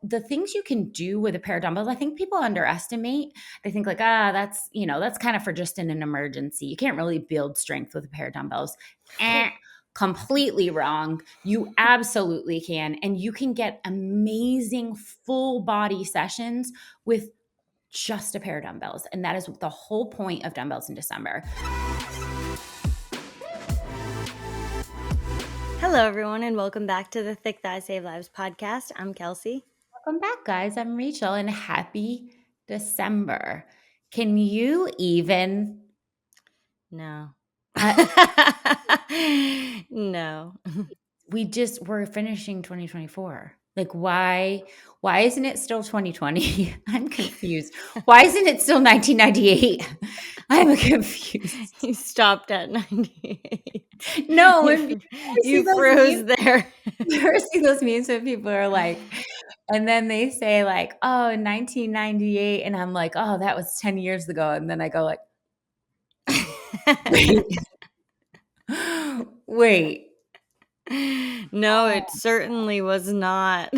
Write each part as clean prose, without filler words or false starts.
the things you can do with a pair of dumbbells, I think people underestimate. They think like, that's kind of for just in an emergency. You can't really build strength with a pair of dumbbells. Completely wrong. You absolutely can. And you can get amazing full body sessions with just a pair of dumbbells. And that is the whole point of dumbbells in December. Hello, everyone, and welcome back to the Thick Thighs Save Lives podcast. I'm Kelsey. Welcome back, guys. I'm Rachel, and happy December. Can you even? No. No. We're finishing 2024. Like, why isn't it still 2020? I'm confused. Why isn't it still 1998? I'm confused. You stopped at 98. No, you froze there. You ever see those memes when people are like, and then they say like, oh, 1998. And I'm like, oh, that was 10 years ago. And then I go like, wait. No, it certainly was not.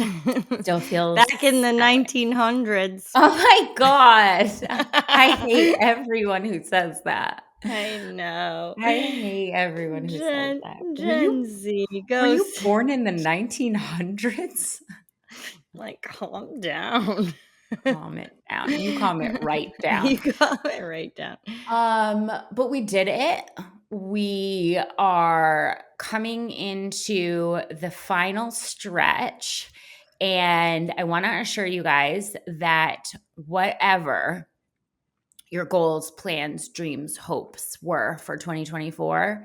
Still feels back in the 1900s. Oh my gosh. I hate everyone who says that. I know. I hate everyone who says that. Gen Z goes. Were you born in the 1900s? Like, calm down. Calm it down. You calm it right down. You calm it right down. But we did it. We are coming into the final stretch. And I want to assure you guys that whatever your goals, plans, dreams, hopes were for 2024,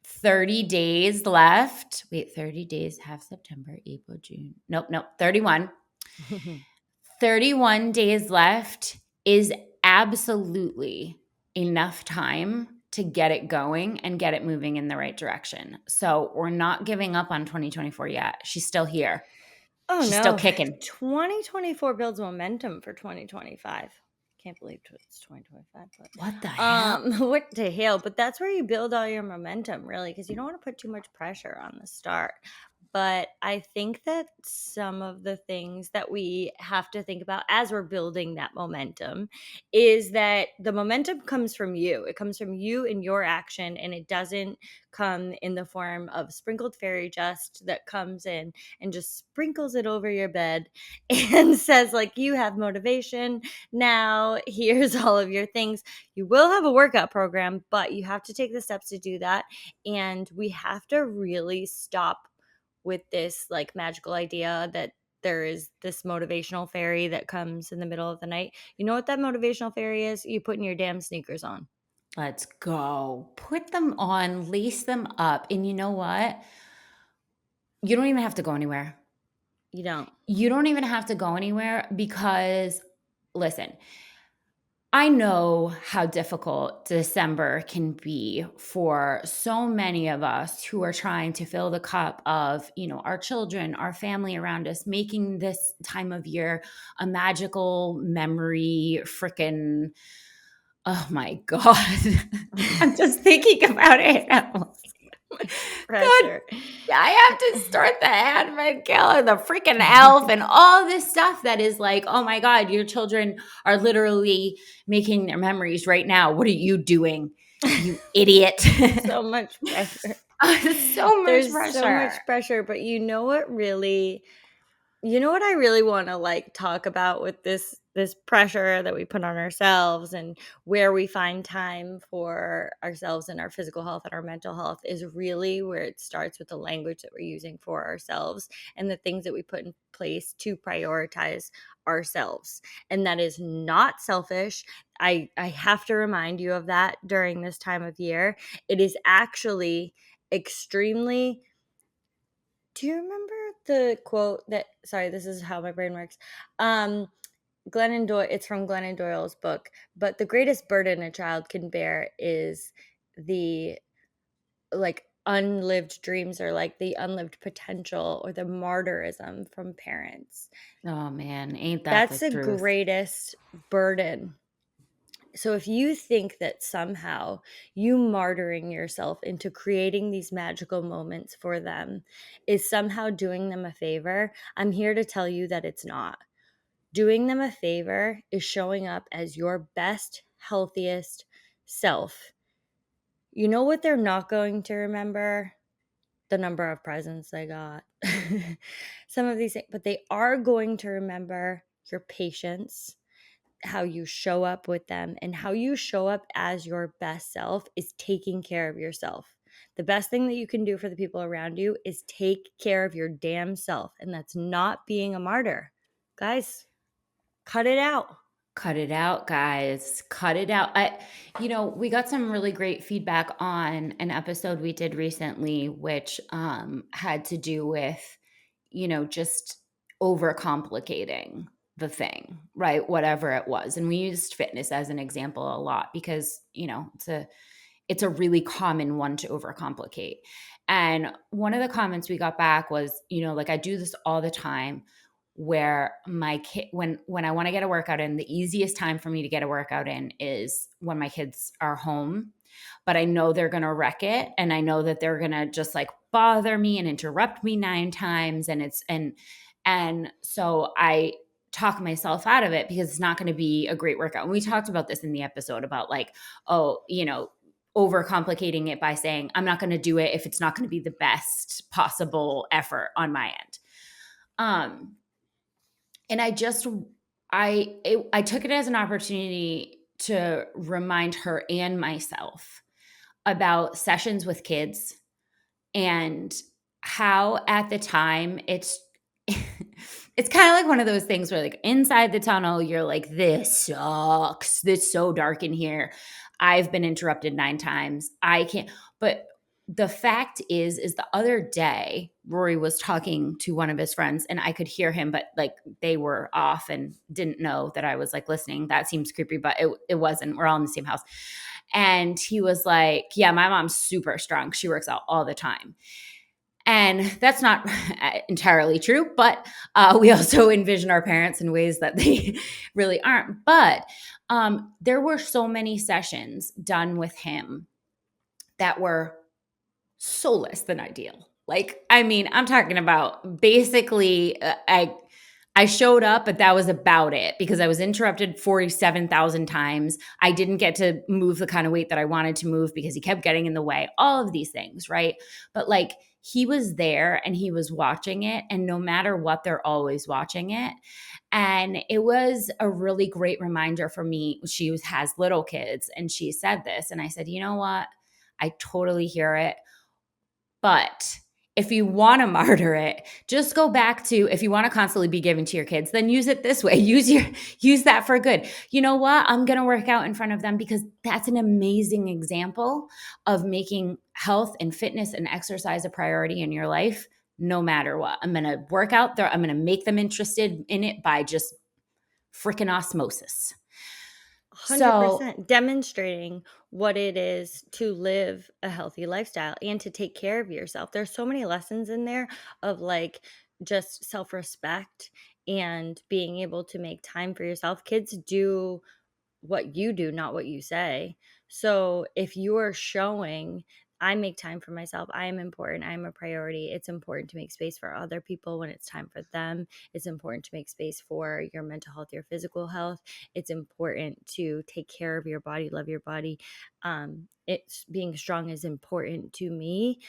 30 days left. Wait, 30 days, half September, April, June. Nope, 31. 31 days left is absolutely enough time to get it going and get it moving in the right direction. So we're not giving up on 2024 yet. She's still here. Oh, She's no. still kicking. 2024 builds momentum for 2025. Can't believe it's 2025. But, what the hell? What the hell? But that's where you build all your momentum, really, because you don't want to put too much pressure on the start. But I think that some of the things that we have to think about as we're building that momentum is that the momentum comes from you. It comes from you and your action, and it doesn't come in the form of sprinkled fairy dust that comes in and just sprinkles it over your bed and says, like, you have motivation. Now, here's all of your things. You will have a workout program, but you have to take the steps to do that. And we have to really stop with this like magical idea that there is this motivational fairy that comes in the middle of the night. You know what that motivational fairy is? You putting your damn sneakers on. Let's go. Put them on, lace them up. And you know what? You don't even have to go anywhere. You don't. You don't even have to go anywhere because, listen, I know how difficult December can be for so many of us who are trying to fill the cup of, our children, our family around us, making this time of year a magical memory freaking, oh my God. I'm just thinking about it. Pressure. God, I have to start the advent calendar, the freaking elf, and all this stuff that is like, oh my God, your children are literally making their memories right now. What are you doing, you idiot? So much pressure. There's so much pressure. But you know what I really want to like talk about with this pressure that we put on ourselves and where we find time for ourselves and our physical health and our mental health is really where it starts with the language that we're using for ourselves and the things that we put in place to prioritize ourselves. And that is not selfish. I have to remind you of that during this time of year. It is actually extremely. Do you remember the quote that, sorry, this is how my brain works. Glennon Doyle, it's from Glennon Doyle's book, but the greatest burden a child can bear is the like unlived dreams or like the unlived potential or the martyrism from parents. Oh man, ain't that That's the truth? greatest burden So if you think that somehow you martyring yourself into creating these magical moments for them is somehow doing them a favor, I'm here to tell you that it's not. Doing them a favor is showing up as your best, healthiest self. You know what they're not going to remember? The number of presents they got. Some of these things, but they are going to remember your patience, how you show up with them, and how you show up as your best self is taking care of yourself. The best thing that you can do for the people around you is take care of your damn self. And that's not being a martyr. Guys, cut it out. Cut it out, guys. Cut it out. We got some really great feedback on an episode we did recently, which had to do with, just overcomplicating the thing, right? Whatever it was. And we used fitness as an example a lot because, it's a really common one to overcomplicate. And one of the comments we got back was, like I do this all the time where my kid when I want to get a workout in, the easiest time for me to get a workout in is when my kids are home. But I know they're going to wreck it and I know that they're going to just like bother me and interrupt me 9 times and so I talk myself out of it because it's not going to be a great workout. And we talked about this in the episode about like, oh, overcomplicating it by saying I'm not going to do it if it's not going to be the best possible effort on my end. And I took it as an opportunity to remind her and myself about sessions with kids and how at the time it's kind of like one of those things where like inside the tunnel you're like, this sucks, it's so dark in here, I've been interrupted 9 times, I can't. But the fact is the other day Rory was talking to one of his friends and I could hear him, but like they were off and didn't know that I was like listening. That seems creepy, but it wasn't. We're all in the same house. And he was like, yeah, my mom's super strong, she works out all the time. And that's not entirely true, but we also envision our parents in ways that they really aren't. But there were so many sessions done with him that were so less than ideal. Like, I mean, I'm talking about basically, I showed up, but that was about it because I was interrupted 47,000 times. I didn't get to move the kind of weight that I wanted to move because he kept getting in the way, all of these things, right? But like he was there and he was watching it. And no matter what, they're always watching it. And it was a really great reminder for me. Has little kids and she said this. And I said, you know what? I totally hear it. But if you want to martyr it, just go back to, if you want to constantly be giving to your kids, then use it this way. Use that for good. You know what? I'm going to work out in front of them because that's an amazing example of making health and fitness and exercise a priority in your life, no matter what. I'm going to work out there. I'm going to make them interested in it by just freaking osmosis. So 100% demonstrating what it is to live a healthy lifestyle and to take care of yourself. There's so many lessons in there of like just self-respect and being able to make time for yourself. Kids do what you do, not what you say. So if you are showing, I make time for myself, I am important, I am a priority, it's important to make space for other people when it's time for them. It's important to make space for your mental health, your physical health. It's important to take care of your body, love your body. It's being strong is important to me.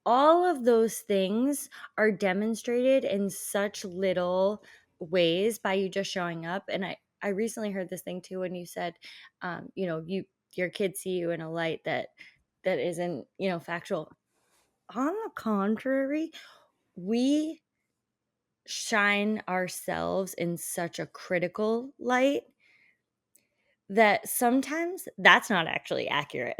All of those things are demonstrated in such little ways by you just showing up. And I recently heard this thing too when you said, your kids see you in a light that isn't, factual. On the contrary, we shine ourselves in such a critical light that sometimes that's not actually accurate.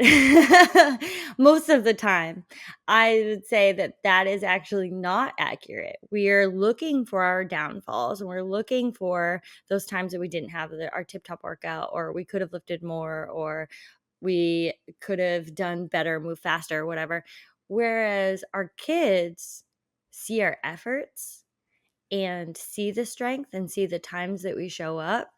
Most of the time, I would say that that is actually not accurate. We are looking for our downfalls and we're looking for those times that we didn't have our tip top workout, or we could have lifted more, or we could have done better, move faster, whatever. Whereas our kids see our efforts and see the strength and see the times that we show up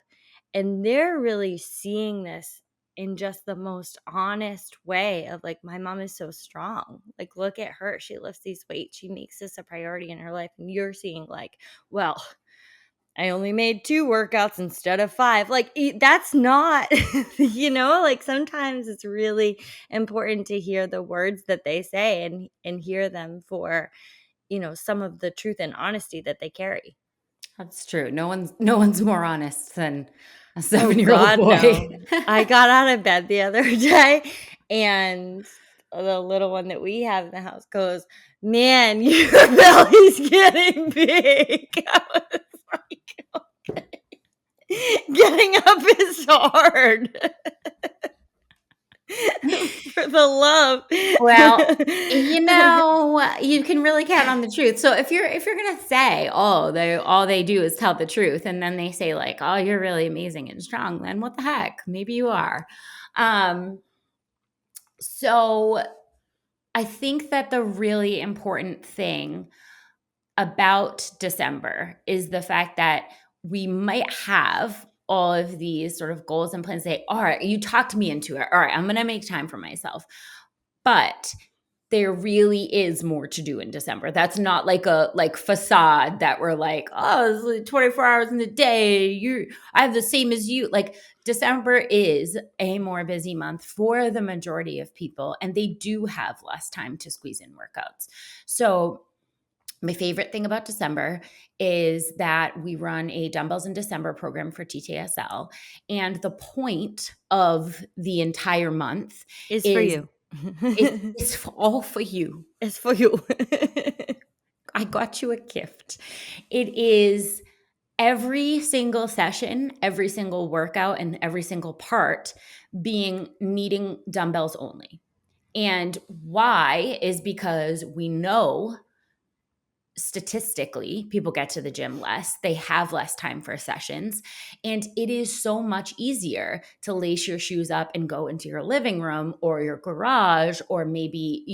And they're really seeing this in just the most honest way of like, my mom is so strong. Like, look at her. She lifts these weights. She makes this a priority in her life. And you're seeing like, well, I only made 2 workouts instead of 5. Like, that's not, like sometimes it's really important to hear the words that they say and hear them for, some of the truth and honesty that they carry. That's true. No one's more honest than a Oh 7-year-old God, boy. no. I got out of bed the other day and the little one that we have in the house goes, "Man, your belly's getting big." I was like, okay. Getting up is hard. For the love. Well, you can really count on the truth. So if you're gonna say, "Oh, they all they do is tell the truth," and then they say like, "Oh, you're really amazing and strong," then what the heck? Maybe you are. Um, so I think that the really important thing about December is the fact that we might have all of these sort of goals and plans. Say, all right, you talked me into it. All right, I'm going to make time for myself. But there really is more to do in December. That's not like a facade that we're like, oh, it's like 24 hours in a day. I have the same as you. Like December is a more busy month for the majority of people, and they do have less time to squeeze in workouts. So my favorite thing about December is that we run a Dumbbells in December program for TTSL. And the point of the entire month Is for is you. it's all for you. It's for you. I got you a gift. It is every single session, every single workout, and every single part needing dumbbells only. And why is because we know statistically people get to the gym less, they have less time for sessions, and it is so much easier to lace your shoes up and go into your living room or your garage or maybe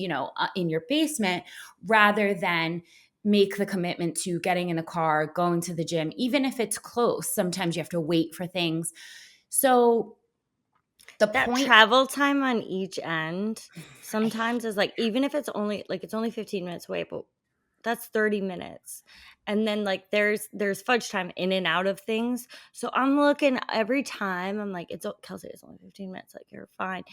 in your basement rather than make the commitment to getting in a car, going to the gym. Even if it's close, sometimes you have to wait for things. So the That point travel time on each end sometimes is like, even if it's only 15 minutes away, but that's 30 minutes. And then like there's fudge time in and out of things. So I'm looking every time, I'm like, Kelsey, it's only 15 minutes, like you're fine.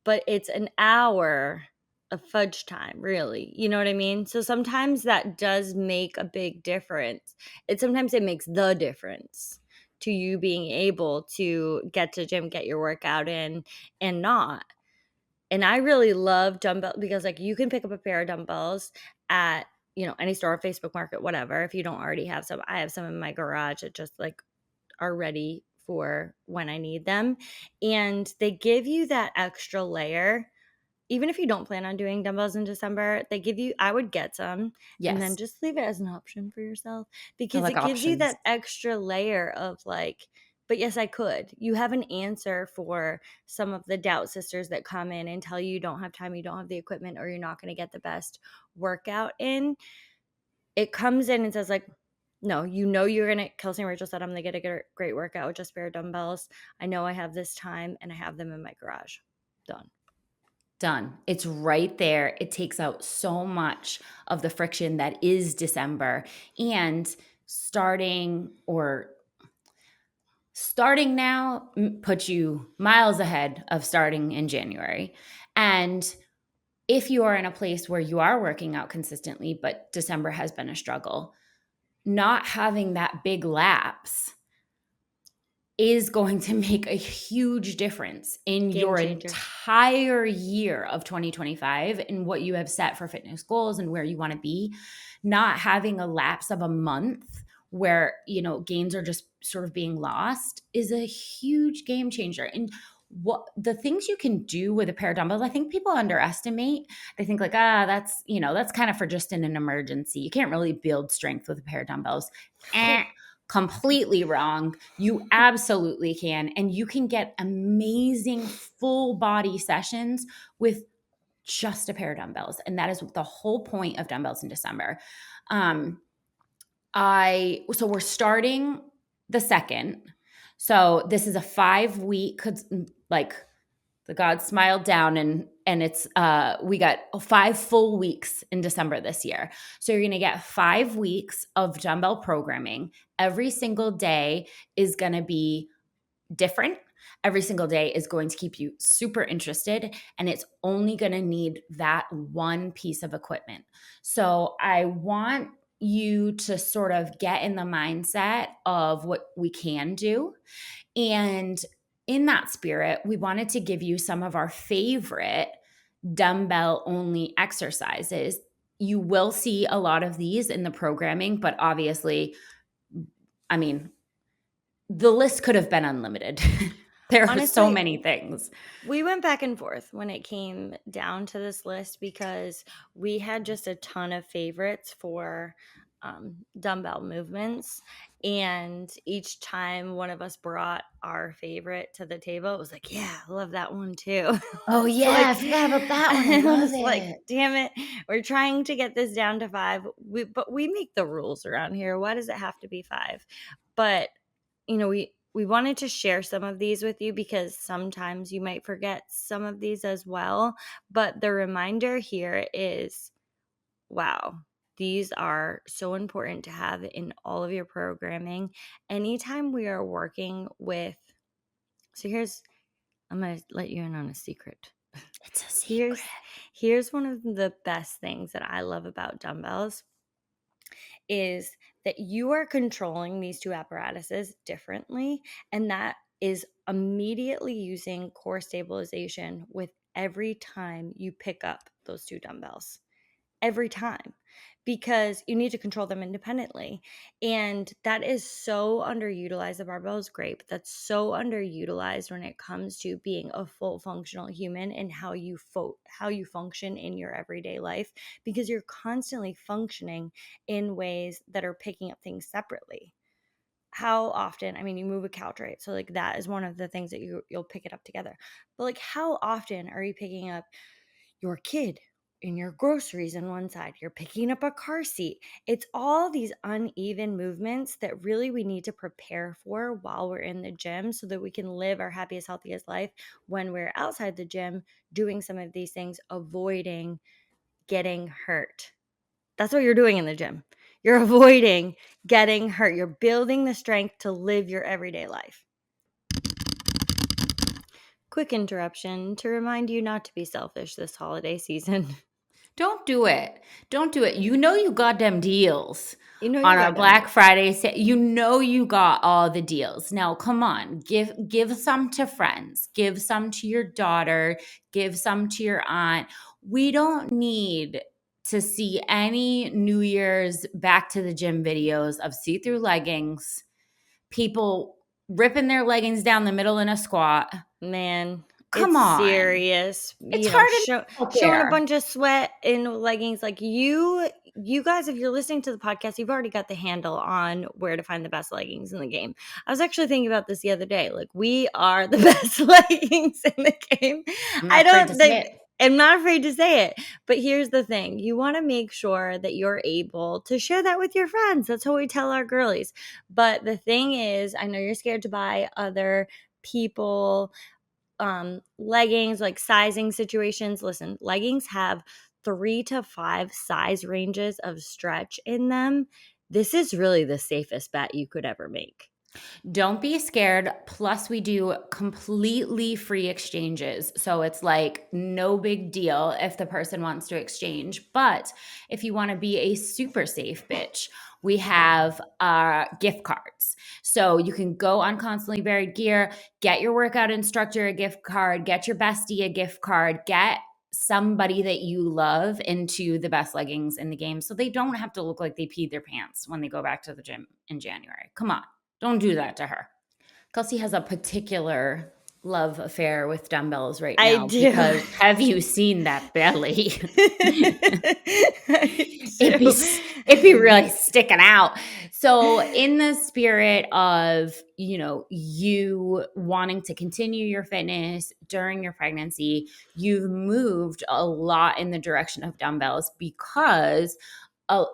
But it's an hour of fudge time, really. You know what I mean? So sometimes that does make a big difference. Sometimes it makes the difference to you being able to get to gym, get your workout in, and not. And I really love dumbbell because like you can pick up a pair of dumbbells at any store, Facebook Market, whatever. If you don't already have some, I have some in my garage that just like are ready for when I need them. And they give you that extra layer. Even if you don't plan on doing dumbbells in December, I would get some and then yes, just leave it as an option for yourself I because like it gives you options. that extra layer of like, but yes, I could. You have an answer for some of the doubt sisters that come in and tell you don't have time, you don't have the equipment, or you're not going to get the best workout in. It comes in and says like, no, you're going to, Kelsey and Rachel said, I'm going to get a great workout with just pair of dumbbells. I know I have this time and I have them in my garage. Done. Done. It's right there. It takes out so much of the friction that is December. And starting now puts you miles ahead of starting in January. And if you are in a place where you are working out consistently, but December has been a struggle, not having that big lapse is going to make a huge difference in Game your changer. entire year of 2025 and what you have set for fitness goals and where you want to be. Not having a lapse of a month where, gains are just sort of being lost is a huge game changer. And what the things you can do with a pair of dumbbells, I think people underestimate. They think like, that's kind of for just in an emergency. You can't really build strength with a pair of dumbbells. Completely wrong. You absolutely can. And you can get amazing full body sessions with just a pair of dumbbells. And that is the whole point of dumbbells in December. So we're starting the second. So this is a 5-week, like the God smiled down, and it's we got 5 full weeks in December this year. So you're gonna get 5 weeks of dumbbell programming. Every single day is gonna be different. Every single day is going to keep you super interested, and it's only going to need that one piece of equipment. So I want you to sort of get in the mindset of what we can do. And in that spirit, we wanted to give you some of our favorite dumbbell only exercises. You will see a lot of these in the programming, but obviously, I mean, the list could have been unlimited. There are so Honestly, many things. we went back and forth when it came down to this list because we had just a ton of favorites for dumbbell movements. And each time one of us brought our favorite to the table, it was like, yeah, I love that one too. Oh, It's yeah, like, I forgot about that one. I I love was like, it. damn it. We're trying to get this down to 5. But we make the rules around here. Why does it have to be 5? But we wanted to share some of these with you because sometimes you might forget some of these as well. But the reminder here is, wow, these are so important to have in all of your programming. Anytime we are working with, so I'm going to let you in on a secret. It's a secret. Here's one of the best things that I love about dumbbells is that you are controlling these two apparatuses differently, and that is immediately using core stabilization with every time you pick up those two dumbbells. Every time, because you need to control them independently. And that is so underutilized. The barbell is great, but that's so underutilized when it comes to being a full functional human and how you function in your everyday life, because you're constantly functioning in ways that are picking up things separately. How often, I mean, you move a couch, right? So like that is one of the things that you'll pick it up together. But like, how often are you picking up your kid in your groceries on one side, you're picking up a car seat? It's all these uneven movements that really we need to prepare for while we're in the gym so that we can live our happiest, healthiest life when we're outside the gym doing some of these things, avoiding getting hurt. That's what you're doing in the gym. You're avoiding getting hurt. You're building the strength to live your everyday life. Quick interruption to remind you not to be selfish this holiday season. Don't do it. Don't do it. You know you got them deals You know you on our got them Black deals. Friday sale. You know you got all the deals. Now, come on. Give some to friends. Give some to your daughter. Give some to your aunt. We don't need to see any New Year's back to the gym videos of see-through leggings, people ripping their leggings down the middle in a squat. Man, Come it's on. serious. It's hard enough out Showing a there. bunch of sweat in leggings. Like you guys, if you're listening to the podcast, you've already got the handle on where to find the best leggings in the game. I was actually thinking about this the other day. Like, we are the best leggings in the game. I'm I not afraid to don't say think it. I'm not afraid to say it. But here's the thing. You want to make sure that you're able to share that with your friends. That's what we tell our girlies. But the thing is, I know you're scared to buy other people leggings, like sizing situations. Listen, leggings have 3 to 5 size ranges of stretch in them. This is really the safest bet you could ever make. Don't be scared. Plus, we do completely free exchanges. So it's like no big deal if the person wants to exchange. But if you want to be a super safe bitch, we have gift cards. So you can go on Constantly Buried Gear, get your workout instructor a gift card, get your bestie a gift card, get somebody that you love into the best leggings in the game so they don't have to look like they peed their pants when they go back to the gym in January. Come on. Don't do that to her. Kelsey has a particular love affair with dumbbells right I now do. because have you seen that belly? I It'd be do. it'd be really sticking out. So in the spirit of, you wanting to continue your fitness during your pregnancy, you've moved a lot in the direction of dumbbells because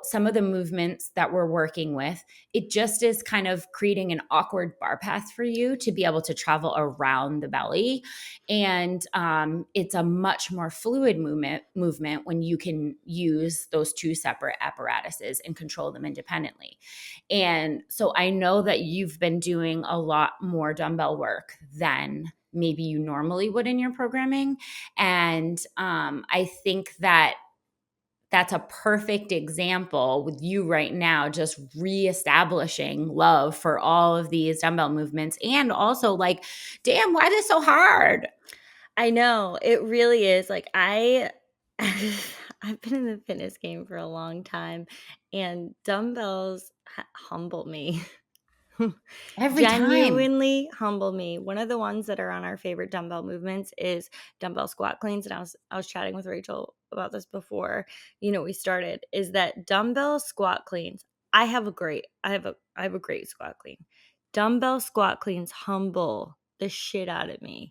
some of the movements that we're working with, it just is kind of creating an awkward bar path for you to be able to travel around the belly. And it's a much more fluid movement when you can use those two separate apparatuses and control them independently. And so I know that you've been doing a lot more dumbbell work than maybe you normally would in your programming. And I think that that's a perfect example with you right now, just reestablishing love for all of these dumbbell movements. And also, like, damn, why is this so hard? I know, it really is. Like, I've been in the fitness game for a long time, and dumbbells humble me. Every time. Genuinely humble me. One of the ones that are on our favorite dumbbell movements is dumbbell squat cleans, and I was chatting with Rachel about this before, we started, is that dumbbell squat cleans. I have a great squat clean. Dumbbell squat cleans humble the shit out of me.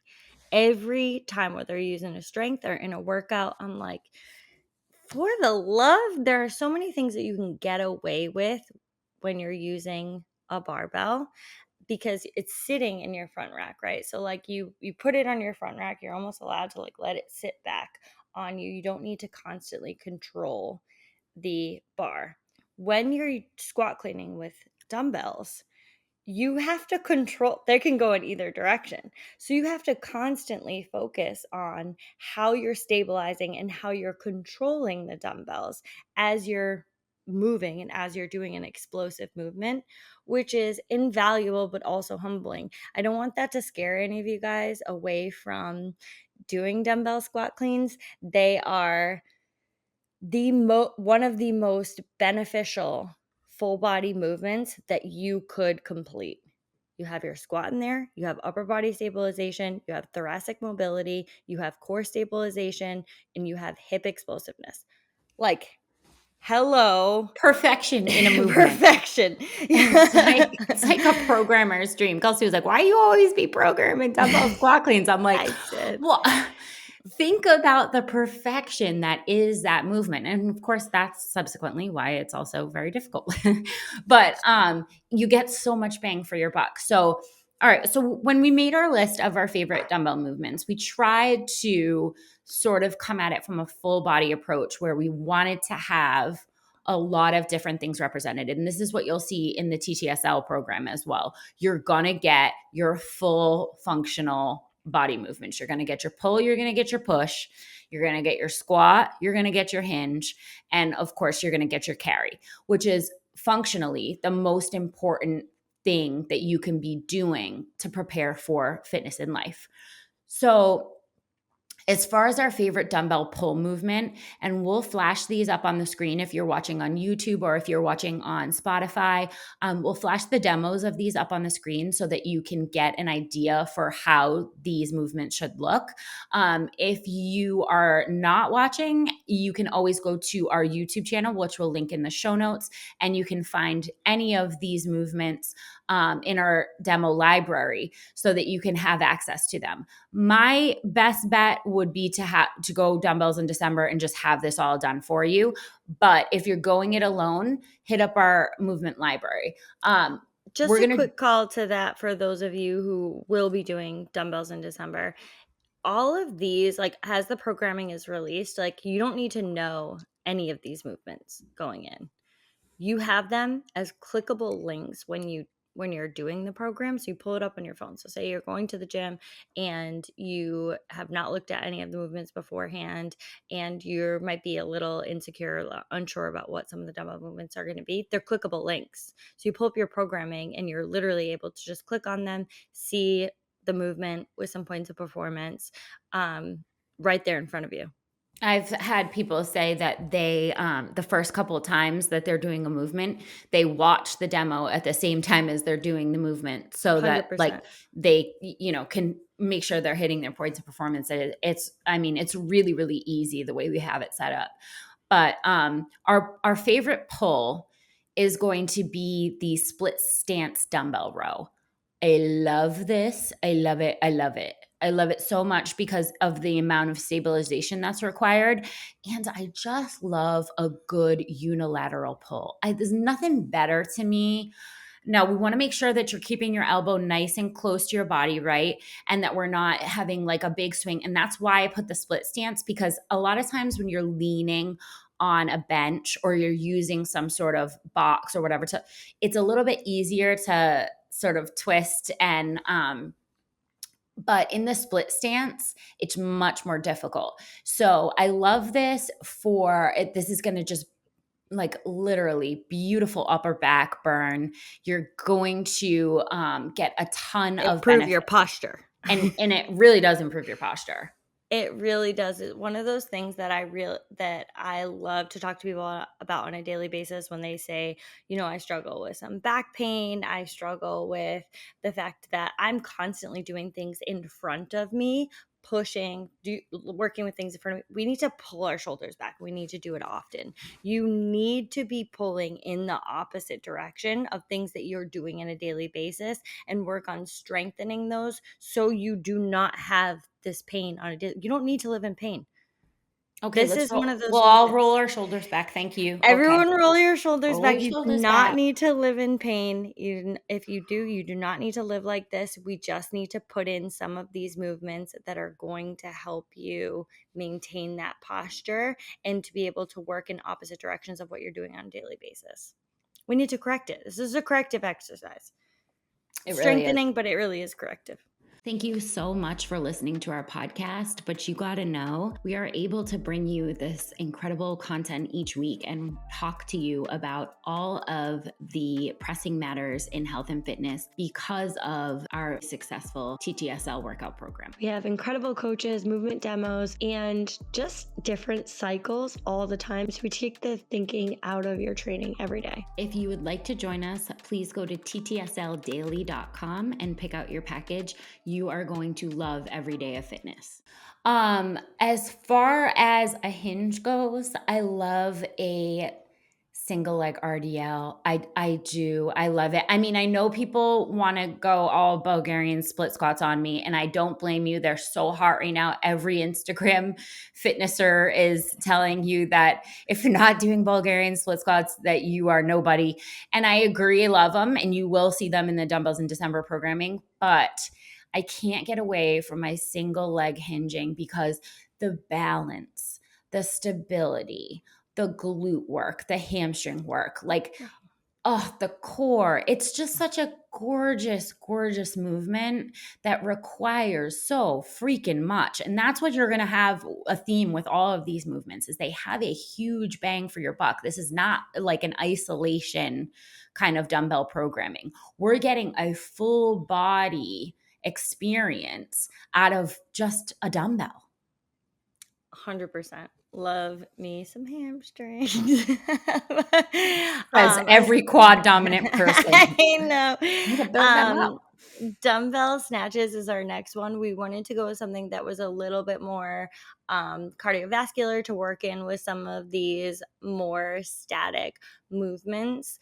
Every time, whether you're using a strength or in a workout, I'm like, for the love, there are so many things that you can get away with when you're using a barbell, because it's sitting in your front rack, right? So like you put it on your front rack, you're almost allowed to like let it sit back on you. You don't need to constantly control the bar. When you're squat cleaning with dumbbells, you have to control, they can go in either direction. So you have to constantly focus on how you're stabilizing and how you're controlling the dumbbells as you're moving and as you're doing an explosive movement, which is invaluable but also humbling. I don't want that to scare any of you guys away from doing dumbbell squat cleans. They are one of the most beneficial full body movements that you could complete. You have your squat in there, you have upper body stabilization, you have thoracic mobility, you have core stabilization, and you have hip explosiveness. Like, hello. Perfection in a movement. Perfection. It's like a programmer's dream. Kelsey was like, "Why you always be programming dumbbell squat cleans?" I'm like, I said, "Well, think about the perfection that is that movement." And of course, that's subsequently why it's also very difficult. But you get so much bang for your buck. So, all right. So when we made our list of our favorite dumbbell movements, we tried to sort of come at it from a full body approach where we wanted to have a lot of different things represented. And this is what you'll see in the TTSL program as well. You're going to get your full functional body movements. You're going to get your pull, you're going to get your push, you're going to get your squat, you're going to get your hinge, and of course, you're going to get your carry, which is functionally the most important thing that you can be doing to prepare for fitness in life. So, as far as our favorite dumbbell pull movement, and we'll flash these up on the screen if you're watching on YouTube or if you're watching on Spotify, we'll flash the demos of these up on the screen so that you can get an idea for how these movements should look. If you are not watching, you can always go to our YouTube channel, which we'll link in the show notes, and you can find any of these movements in our demo library so that you can have access to them. My best bet would be to go dumbbells in December and just have this all done for you. But if you're going it alone, hit up our movement library. just We're a gonna quick call to that for those of you who will be doing dumbbells in December. All of these, like, as the programming is released, like, you don't need to know any of these movements going in. You have them as clickable links when you're doing the program. So you pull it up on your phone. So say you're going to the gym and you have not looked at any of the movements beforehand, and you might be a little insecure, unsure about what some of the dumbbell movements are going to be. They're clickable links. So you pull up your programming and you're literally able to just click on them, see the movement with some points of performance right there in front of you. I've had people say that they, the first couple of times that they're doing a movement, they watch the demo at the same time as they're doing the movement so that like 100%. they, can make sure they're hitting their points of performance. It's really, really easy the way we have it set up. But our favorite pull is going to be the split stance dumbbell row. I love this. I love it. I love it. I love it so much because of the amount of stabilization that's required. And I just love a good unilateral pull. There's nothing better to me. Now, we want to make sure that you're keeping your elbow nice and close to your body, right? And that we're not having like a big swing. And that's why I put the split stance, because a lot of times when you're leaning on a bench or you're using some sort of box or whatever, it's a little bit easier to sort of twist and but in the split stance, it's much more difficult. So I love this for it. This is going to just like literally beautiful upper back burn. You're going to get a ton of Improve your benefit, posture. and it really does improve your posture. It really does. It's one of those things that I love to talk to people about on a daily basis when they say, I struggle with some back pain. I struggle with the fact that I'm constantly doing things in front of me, working with things in front of me. We need to pull our shoulders back. We need to do it often. You need to be pulling in the opposite direction of things that you're doing on a daily basis and work on strengthening those so you do not have this pain on a daily. You don't need to live in pain. Okay, This let's is one roll. of those We'll things all that roll our shoulders back. Thank you. Okay, everyone roll your shoulders roll back. your You do shoulders not back. need to live in pain. If you do, you do not need to live like this. We just need to put in some of these movements that are going to help you maintain that posture and to be able to work in opposite directions of what you're doing on a daily basis. We need to correct it. This is a corrective exercise. It really is. Strengthening, but it really is corrective. Thank you so much for listening to our podcast. But you got to know, we are able to bring you this incredible content each week and talk to you about all of the pressing matters in health and fitness because of our successful TTSL workout program. We have incredible coaches, movement demos, and just different cycles all the time. So we take the thinking out of your training every day. If you would like to join us, please go to ttsLdaily.com and pick out your package. You are going to love every day of fitness. As far as a hinge goes, I love a single leg RDL. I do. I love it. I mean, I know people want to go all Bulgarian split squats on me, and I don't blame you. They're so hot right now. Every Instagram fitnesser is telling you that if you're not doing Bulgarian split squats, that you are nobody. And I agree, love them, and you will see them in the Dumbbells in December programming. But I can't get away from my single leg hinging because the balance, the stability, the glute work, the hamstring work, like, oh, the core. It's just such a gorgeous, gorgeous movement that requires so freaking much. And that's what you're going to have a theme with all of these movements is they have a huge bang for your buck. This is not like an isolation kind of dumbbell programming. We're getting a full body experience out of just a dumbbell. 100%. Love me some hamstrings. As every quad dominant person. I know. You gotta build them up. Dumbbell snatches is our next one. We wanted to go with something that was a little bit more cardiovascular to work in with some of these more static movements.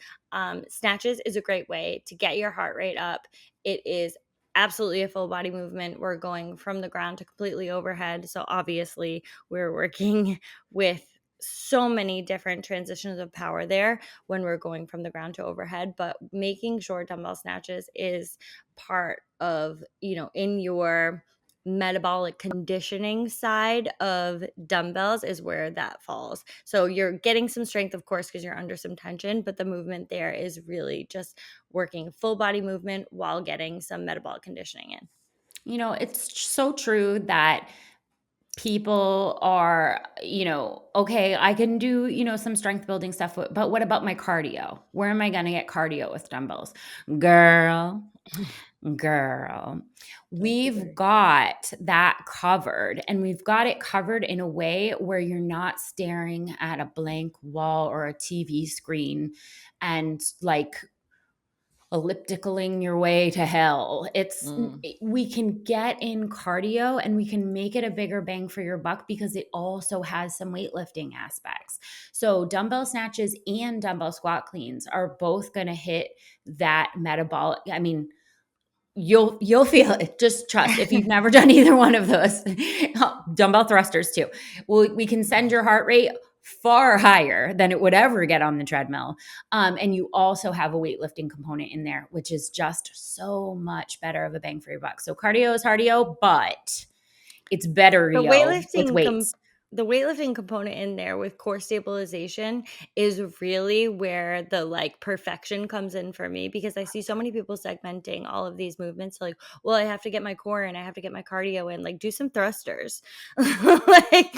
Snatches is a great way to get your heart rate up. It is absolutely a full body movement. We're going from the ground to completely overhead. So obviously we're working with so many different transitions of power there when we're going from the ground to overhead, but making sure dumbbell snatches is part of, in your metabolic conditioning side of dumbbells is where that falls. So you're getting some strength, of course, because you're under some tension, but the movement there is really just working full body movement while getting some metabolic conditioning in. It's so true that people are, okay, I can do, some strength building stuff, but what about my cardio? Where am I going to get cardio with dumbbells? Girl, we've got that covered, and we've got it covered in a way where you're not staring at a blank wall or a TV screen and like ellipticaling your way to hell. We can get in cardio and we can make it a bigger bang for your buck because it also has some weightlifting aspects. So dumbbell snatches and dumbbell squat cleans are both going to hit that metabolic. I mean, You'll feel it. Just trust. If you've never done either one of those, dumbbell thrusters too. Well, we can send your heart rate far higher than it would ever get on the treadmill. And you also have a weightlifting component in there, which is just so much better of a bang for your buck. So cardio is cardio, but it's better The with weightlifting weights. the weightlifting component in there with core stabilization is really where the like perfection comes in for me, because I see so many people segmenting all of these movements like, well, I have to get my core in, I have to get my cardio in, like do some thrusters. like,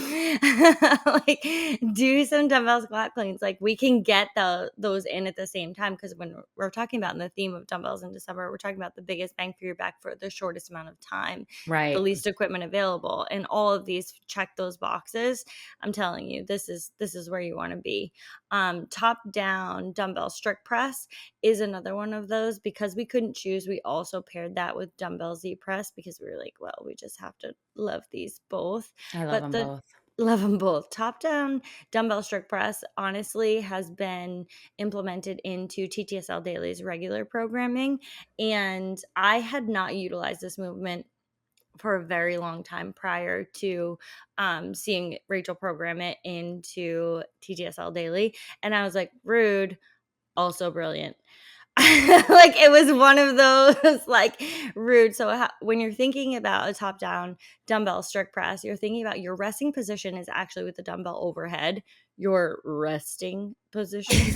like do some dumbbell squat cleans. Like we can get those in at the same time, because when we're talking about in the theme of dumbbells in December, we're talking about the biggest bang for your buck for the shortest amount of time, the Right. least equipment available, and all of these check those boxes. I'm telling you, this is where you want to be. Top down dumbbell strict press is another one of those. Because we couldn't choose, we also paired that with dumbbell Z press, because we were like, well, we just have to love these both. I love But them both. love them both. Top down dumbbell strict press honestly has been implemented into TTSL Daily's regular programming, and I had not utilized this movement for a very long time prior to seeing Rachel program it into TTSL Daily. And I was like, rude, also brilliant. Like it was one of those like rude. So when you're thinking about a top down dumbbell strict press, you're thinking about your resting position is actually with the dumbbell overhead, your resting position.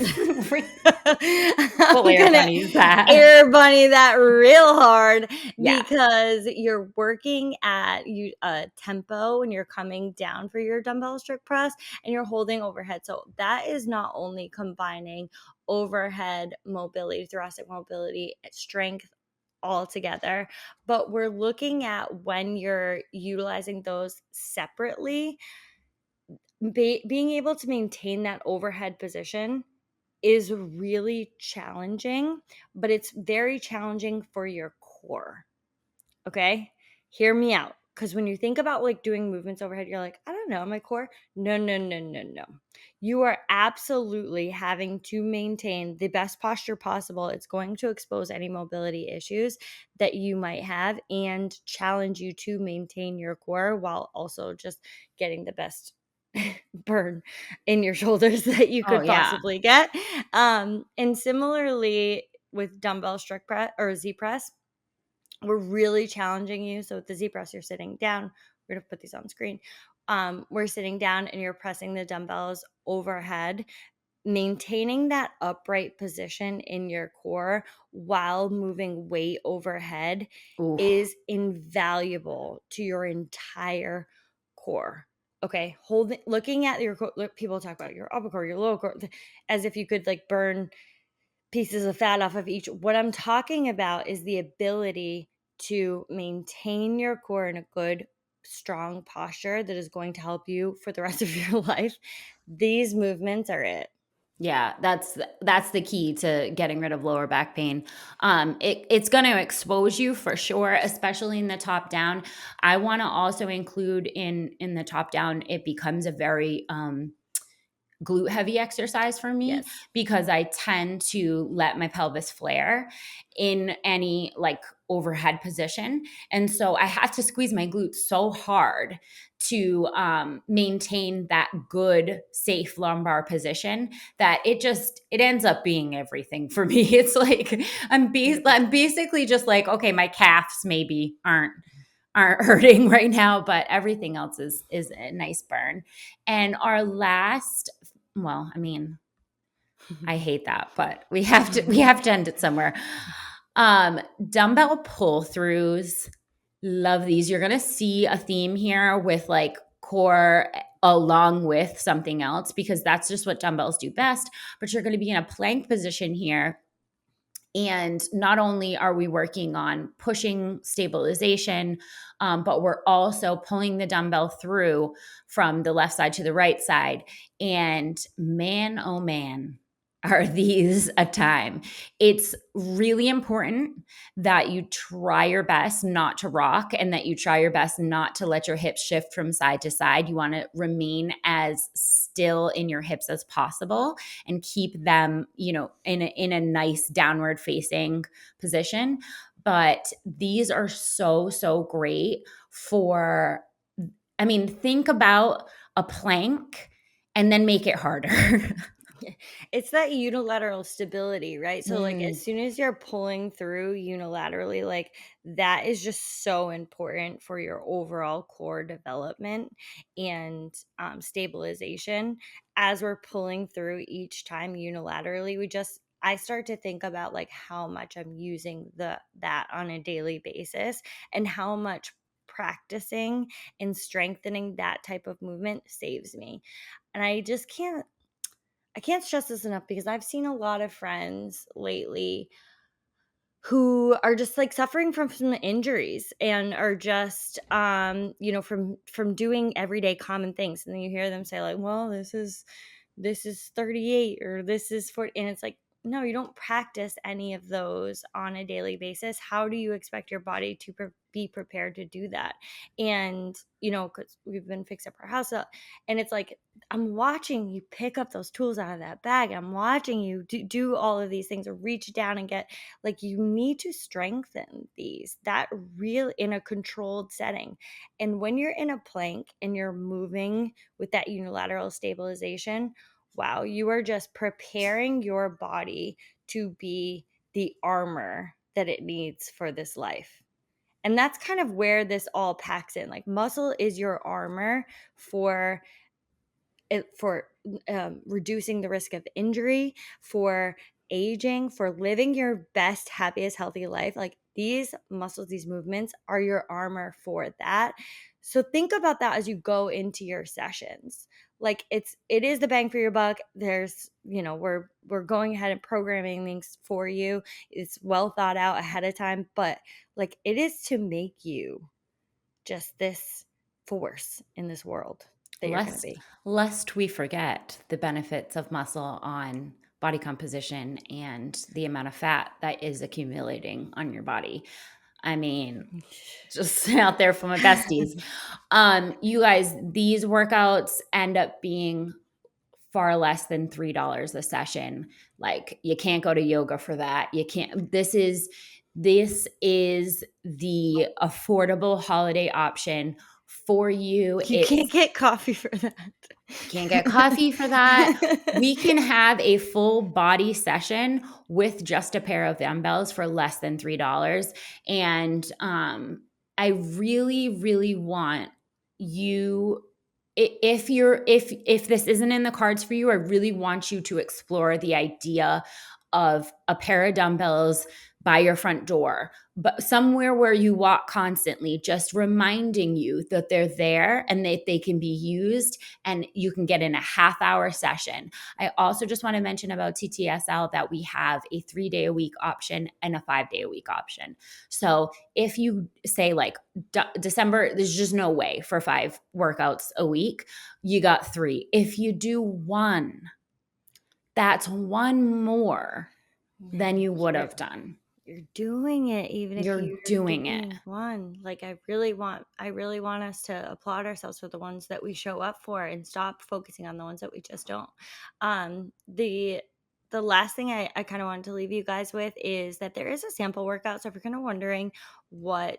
We'll I'm air gonna bunnies that. air bunny that real hard, Yeah. because you're working at a tempo when you're coming down for your dumbbell strict press, and you're holding overhead. So that is not only combining overhead mobility, thoracic mobility, strength all together, but we're looking at when you're utilizing those separately, being able to maintain that overhead position is really challenging, but it's very challenging for your core. Okay? Hear me out. Because when you think about like doing movements overhead, you're like, I don't know, my core. No, no, no, no, no. You are absolutely having to maintain the best posture possible. It's going to expose any mobility issues that you might have and challenge you to maintain your core while also just getting the best burn in your shoulders that you Oh could yeah. possibly get. And similarly with dumbbell strict press or Z press, we're really challenging you. So with the Z press, you're sitting down. We're going to put these on screen. We're sitting down and you're pressing the dumbbells overhead, maintaining that upright position in your core while moving weight overhead Ooh. is invaluable to your entire core. Okay, looking at your core, people talk about your upper core, your lower core, as if you could like burn pieces of fat off of each. What I'm talking about is the ability to maintain your core in a good, strong posture that is going to help you for the rest of your life. These movements are it. Yeah, that's the key to getting rid of lower back pain. It's going to expose you for sure, especially in the top down. I want to also include in the top down, it becomes a very glute heavy exercise for me, Yes. because I tend to let my pelvis flare in any like overhead position. And so I have to squeeze my glutes so hard to maintain that good, safe lumbar position that it ends up being everything for me. It's like I'm 100%. basically just like, okay, my calves maybe aren't hurting right now, but everything else is a nice burn. And our last, well, I mean, I hate that, but we have to end it somewhere. Dumbbell pull throughs. Love these. You're gonna see a theme here with like core along with something else, because that's just what dumbbells do best. But you're gonna be in a plank position here. And not only are we working on pushing stabilization, but we're also pulling the dumbbell through from the left side to the right side. And man, oh man, are these a time. It's really important that you try your best not to rock, and that you try your best not to let your hips shift from side to side. You want to remain as still in your hips as possible and keep them, in a nice downward facing position. But these are so, so great for, think about a plank and then make it harder. It's that unilateral stability, right? So like Mm. as soon as you're pulling through unilaterally, like that is just so important for your overall core development and stabilization. As we're pulling through each time unilaterally, I start to think about like how much I'm using that on a daily basis and how much practicing and strengthening that type of movement saves me. And I can't stress this enough because I've seen a lot of friends lately who are just like suffering from some injuries and are just from doing everyday common things, and then you hear them say like, well, this is 38 or this is 40, and it's like, no, you don't practice any of those on a daily basis. How do you expect your body to be prepared to do that? And because we've been fixing up our house up, and it's like, I'm watching you pick up those tools out of that bag, I'm watching you do all of these things or reach down and get, like, you need to strengthen these that real in a controlled setting. And when you're in a plank and you're moving with that unilateral stabilization, wow, you are just preparing your body to be the armor that it needs for this life. And that's kind of where this all packs in. Like, muscle is your armor for reducing the risk of injury, for aging, for living your best, happiest, healthy life. Like, these muscles, these movements are your armor for that. So think about that as you go into your sessions. Like, it is the bang for your buck. There's, we're going ahead and programming things for you. It's well thought out ahead of time, but like, it is to make you just this force in this world that you're going to be. Lest we forget the benefits of muscle on body composition and the amount of fat that is accumulating on your body. Just out there for my besties. You guys, these workouts end up being far less than $3 a session. Like, you can't go to yoga for that. You can't. This is the affordable holiday option for you. You can't get coffee for that. Can't get coffee for that. We can have a full body session with just a pair of dumbbells for less than $3. And I really, really want you, if this isn't in the cards for you, I really want you to explore the idea of a pair of dumbbells by your front door, but somewhere where you walk constantly, just reminding you that they're there and that they can be used, and you can get in a half-hour session. I also just want to mention about TTSL that we have a 3-day-a-week option and a 5-day-a-week option. So if you say like December, there's just no way for 5 workouts a week, you got 3. If you do 1, that's 1 more than you would have done. You're doing it, even if you're doing it. One. Like, I really want us to applaud ourselves for the ones that we show up for and stop focusing on the ones that we just don't. The last thing I kind of wanted to leave you guys with is that there is a sample workout. So if you're kind of wondering what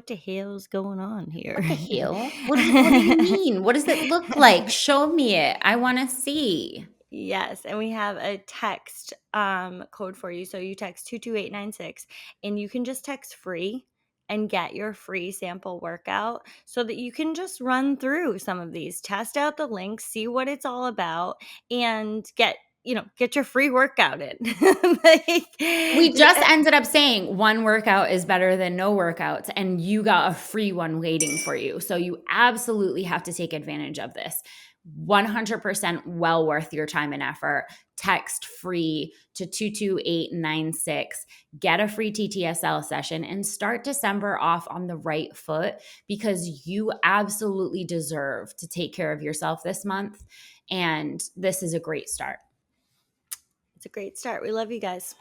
the hell's going on here? What the hell? What do you mean? What does it look like? Show me it. I want to see. Yes, and we have a text code for you. So you text 22896, and you can just text free and get your free sample workout so that you can just run through some of these, test out the links, see what it's all about, and get your free workout in. We just ended up saying 1 workout is better than no workouts, and you got a free one waiting for you. So you absolutely have to take advantage of this. 100% well worth your time and effort. Text free to 22896. Get a free TTSL session and start December off on the right foot, because you absolutely deserve to take care of yourself this month. And this is a great start. It's a great start. We love you guys.